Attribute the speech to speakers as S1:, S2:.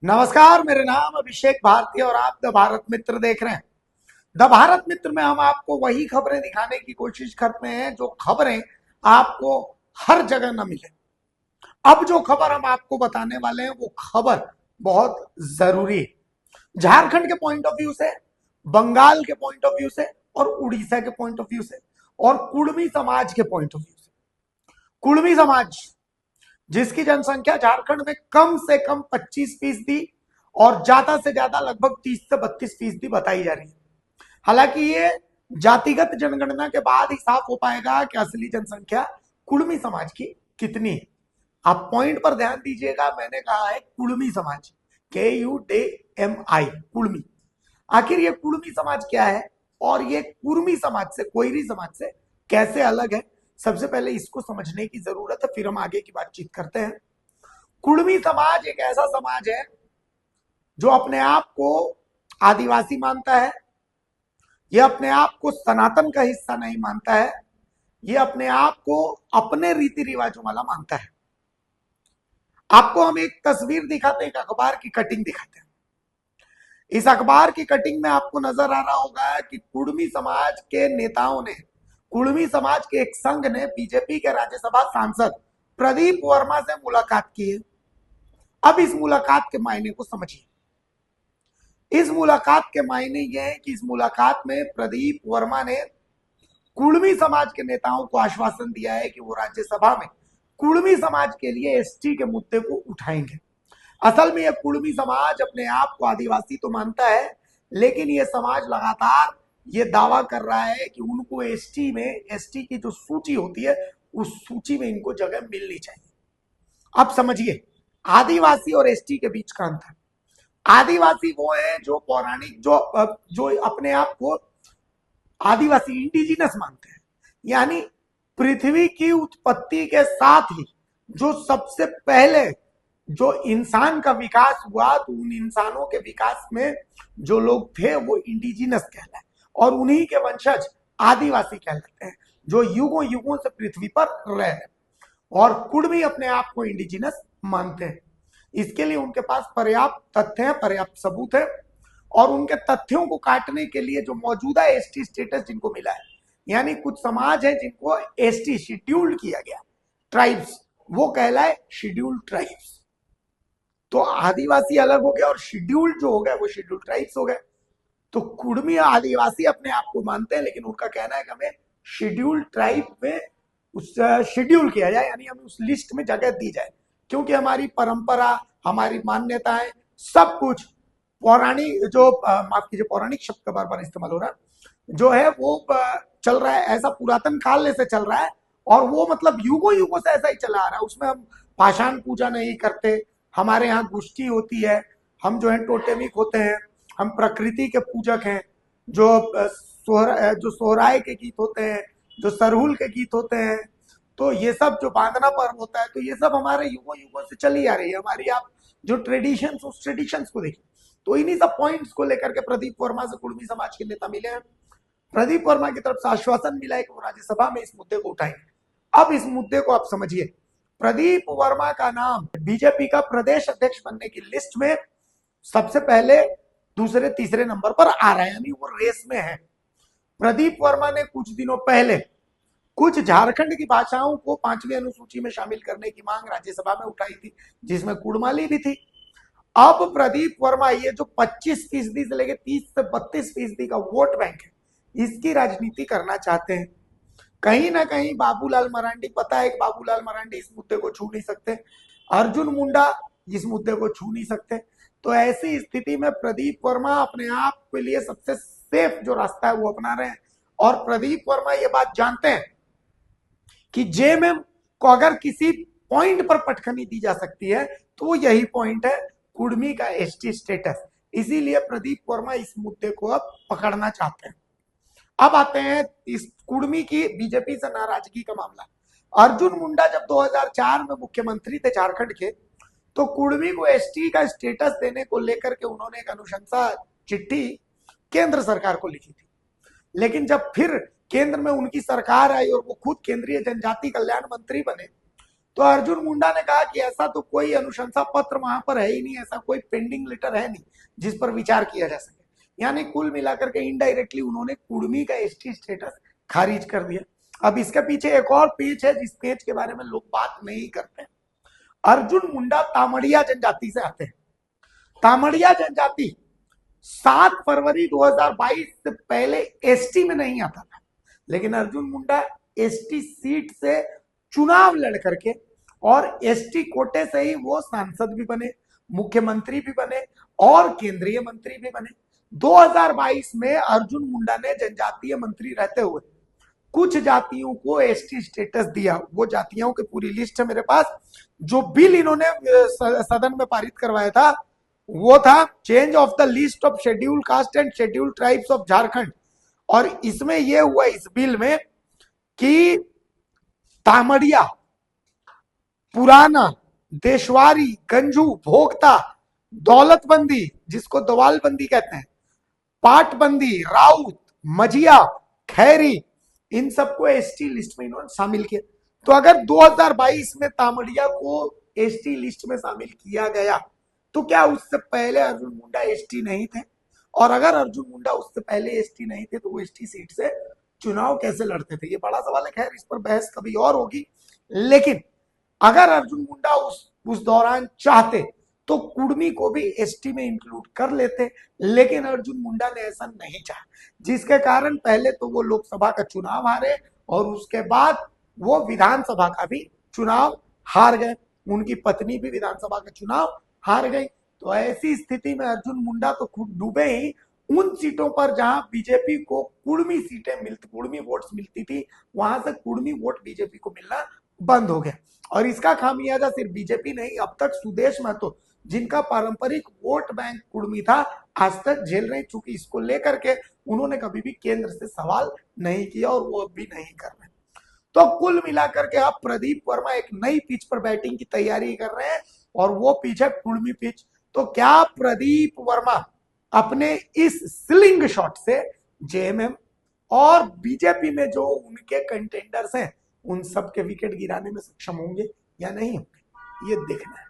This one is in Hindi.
S1: नमस्कार, मेरे नाम अभिषेक भारती और आप द भारत मित्र देख रहे हैं। द भारत मित्र में हम आपको वही खबरें दिखाने की कोशिश करते हैं जो खबरें आपको हर जगह न मिले। अब जो खबर हम आपको बताने वाले हैं वो खबर बहुत जरूरी है, झारखंड के पॉइंट ऑफ व्यू से, बंगाल के पॉइंट ऑफ व्यू से और उड़ीसा के पॉइंट ऑफ व्यू से और कुड़मी समाज के पॉइंट ऑफ व्यू से। कुड़मी समाज जिसकी जनसंख्या झारखंड में कम से कम 25% और ज्यादा से ज्यादा लगभग 30 से 32% बताई जा रही है। हालांकि ये जातिगत जनगणना के बाद ही साफ हो पाएगा कि असली जनसंख्या कुड़मी समाज की कितनी है। आप पॉइंट पर ध्यान दीजिएगा, मैंने कहा है कुड़मी समाज, KUDMI, कुड़मी। आखिर ये कुड़मी समाज क्या है और ये कुर्मी समाज से, कोयरी समाज से कैसे अलग है, सबसे पहले इसको समझने की जरूरत है, फिर हम आगे की बातचीत करते हैं। कुड़मी समाज एक ऐसा समाज है जो अपने आप को आदिवासी मानता है, यह अपने आप को सनातन का हिस्सा नहीं मानता है, यह अपने आप को अपने रीति रिवाजों वाला मानता है। आपको हम एक तस्वीर दिखाते हैं, एक अखबार की कटिंग दिखाते हैं। इस अखबार की कटिंग में आपको नजर आ रहा होगा कि कुड़मी समाज के नेताओं ने, कुड़मी समाज के एक संघ ने बीजेपी के राज्यसभा सांसद प्रदीप वर्मा से मुलाकात की है। अब इस मुलाकात के मायने को समझिए। इस मुलाकात के मायने यह है कि इस मुलाकात में प्रदीप वर्मा ने कुड़मी समाज के नेताओं को आश्वासन दिया है कि वो राज्यसभा में कुड़मी समाज के लिए एसटी के मुद्दे को उठाएंगे। असल में यह कुड़मी समाज अपने आप को आदिवासी तो मानता है, लेकिन यह समाज लगातार ये दावा कर रहा है कि उनको एसटी में, एसटी की जो सूची होती है उस सूची में इनको जगह मिलनी चाहिए। अब समझिए, आदिवासी और एसटी के बीच का अंतर। आदिवासी वो है जो पौराणिक, जो अपने आप को आदिवासी, इंडिजिनस मानते हैं, यानी पृथ्वी की उत्पत्ति के साथ ही जो सबसे पहले जो इंसान का विकास हुआ, तो उन इंसानों के विकास में जो लोग थे वो इंडिजिनस कहलाए और उन्हीं के वंशज आदिवासी कहलाते हैं, जो युगों युगों से पृथ्वी पर रहे। और कुड़मी अपने आप को इंडिजिनस मानते हैं। इसके लिए उनके पास पर्याप्त तथ्य है, पर्याप्त सबूत है, और उनके तथ्यों को काटने के लिए जो मौजूदा एसटी स्टेटस जिनको मिला है, यानी कुछ समाज है जिनको एसटी, शेड्यूल्ड किया गया, ट्राइब्स, वो कहलाए शेड्यूल्ड ट्राइब्स। तो आदिवासी अलग हो गया और शेड्यूल्ड जो हो गए वो शेड्यूल्ड ट्राइब्स हो गए। तो कुड़मी आदिवासी अपने आप को मानते हैं, लेकिन उनका कहना है कि हमें शेड्यूल्ड ट्राइब में उस शेड्यूल किया जाए, यानी हमें उस लिस्ट में जगह दी जाए, क्योंकि हमारी परंपरा, हमारी मान्यताएं, सब कुछ पौराणिक, जो माफ कीजिए, पौराणिक शब्द का बार बार इस्तेमाल हो रहा है, जो है वो चल रहा है, ऐसा पुरातन काल से चल रहा है, और वो मतलब युगों युगों से ऐसा ही चला आ रहा है। उसमें हम पाषाण पूजा नहीं करते, हमारे यहाँ गुष्टी होती है, हम जो है टोटेमिक होते हैं, हम प्रकृति के पूजक हैं, जो सोहराय के गीत होते हैं, जो सरहुल के गीत होते हैं, तो ये सब जो बांधना पर्व होता है, तो ये सब हमारे युगों युगों से चली आ रही है हमारी। आप जो ट्रेडिशंस, उस ट्रेडिशंस को देखिए। तो इन्हीं सब पॉइंट्स को लेकर के प्रदीप वर्मा से कुड़मी समाज के नेता मिले हैं। प्रदीप वर्मा की तरफ से आश्वासन मिला है कि वो राज्यसभा में इस मुद्दे को उठाएंगे। अब इस मुद्दे को आप समझिए। प्रदीप वर्मा का नाम बीजेपी का प्रदेश अध्यक्ष बनने की लिस्ट में सबसे पहले दूसरे तीसरे नंबर पर आ रहा है, यानी वो रेस में है। प्रदीप वर्मा ने कुछ दिनों पहले कुछ झारखंड की भाषाओं को 5वीं अनुसूची में शामिल करने की मांग राज्यसभा में उठाई थी, जिसमें कुड़माली भी थी। अब प्रदीप वर्मा ये जो 25% से लेकर 30 से 32% का वोट बैंक है, इसकी राजनीति करना चाहते हैं। कहीं ना कहीं बाबूलाल मरांडी, पता है कि बाबूलाल मरांडी इस मुद्दे को छू नहीं सकते, अर्जुन मुंडा इस मुद्दे को छू नहीं सकते। तो ऐसी स्थिति में प्रदीप वर्मा अपने आप के लिए सबसे सेफ जो रास्ता है वो अपना रहे हैं। और प्रदीप वर्मा ये बात जानते हैं कि जेएमएम को अगर किसी पॉइंट पर पटखनी दी जा सकती है तो वो यही पॉइंट है, कुड़मी का एसटी स्टेटस। इसीलिए प्रदीप वर्मा इस मुद्दे को अब पकड़ना चाहते हैं। अब आते हैं इस कुड़मी की बीजेपी से नाराजगी का मामला। अर्जुन मुंडा जब 2004 में मुख्यमंत्री थे झारखंड के, तो कुड़मी को एसटी का स्टेटस देने को लेकर के उन्होंने एक अनुशंसा चिट्ठी केंद्र सरकार को लिखी थी। लेकिन जब फिर केंद्र में उनकी सरकार आई और वो खुद केंद्रीय जनजाति कल्याण मंत्री बने, तो अर्जुन मुंडा ने कहा कि ऐसा तो कोई अनुशंसा पत्र वहां पर है ही नहीं, ऐसा कोई पेंडिंग लेटर है नहीं जिस पर विचार किया जा सके। यानी कुल मिलाकर के इनडायरेक्टली उन्होंने कुर्मी का एसटी स्टेटस खारिज कर दिया। अब इसके पीछे एक और पेच है जिस पेच के बारे में लोग बात नहीं करते। अर्जुन मुंडा तामड़िया जनजाति से आते हैं। तामड़िया जनजाति 7 फरवरी 2022 से पहले एसटी में नहीं आता था, लेकिन अर्जुन मुंडा एसटी सीट से चुनाव लड़ करके और एसटी कोटे से ही वो सांसद भी बने, मुख्यमंत्री भी बने और केंद्रीय मंत्री भी बने। 2022 में अर्जुन मुंडा ने जनजातीय मंत्री रहते हुए कुछ जातियों को एसटी स्टेटस दिया। वो जातियों की पूरी लिस्ट है मेरे पास। जो बिल इन्होंने सदन में पारित करवाया था वो था change of the list of schedule caste and schedule tribes of Jharkhand. और इसमें यह हुआ इस बिल में कि तामड़िया, पुराना, देशवारी, गंजू, भोगता, दौलतबंदी जिसको दवालबंदी कहते हैं, पाटबंदी, राउत, मजिया, खैरी, इन सबको एसटी लिस्ट में इन्होंने शामिल किया। तो अगर 2022 में तामड़िया को एसटी लिस्ट में शामिल किया गया तो क्या उससे पहले अर्जुन मुंडा एसटी नहीं थे? और अगर अर्जुन मुंडा उससे पहले एसटी नहीं थे तो वो एसटी सीट से चुनाव कैसे लड़ते थे? ये बड़ा सवाल है। खैर, इस पर बहस कभी और होगी। लेकिन अगर अर्जुन मुंडा उस दौरान चाहते तो कुर्मी को भी एसटी में इंक्लूड कर लेते, लेकिन अर्जुन मुंडा ने ऐसा नहीं चाहा, जिसके कारण पहले तो वो लोकसभा का चुनाव हारे और उसके बाद वो विधानसभा का भी चुनाव हार गए। उनकी पत्नी भी विधानसभा का चुनाव हार गई। तो ऐसी स्थिति में अर्जुन मुंडा तो खुद डूबे ही। उन सीटों पर जहां बीजेपी को कुर्मी सीटें मिलती, कुर्मी वोट्स मिलती थी, वहां से कुर्मी वोट बीजेपी को मिलना बंद हो गया। और इसका खामियाजा सिर्फ बीजेपी नहीं, अब तक सुदेश महतो जिनका पारंपरिक वोट बैंक कुर्मी था, आज तक झेल रहे। चूंकि इसको लेकर के उन्होंने कभी भी केंद्र से सवाल नहीं किया और वो अब भी नहीं कर रहे। तो कुल मिलाकर के अब प्रदीप वर्मा एक नई पिच पर बैटिंग की तैयारी कर रहे हैं और वो पिच है कुर्मी पिच। तो क्या प्रदीप वर्मा अपने इस स्लिंग शॉट से जेएमएम और बीजेपी में जो उनके कंटेंडर्स हैं उन सब के विकेट गिराने में सक्षम होंगे या नहीं होंगे, ये देखना है।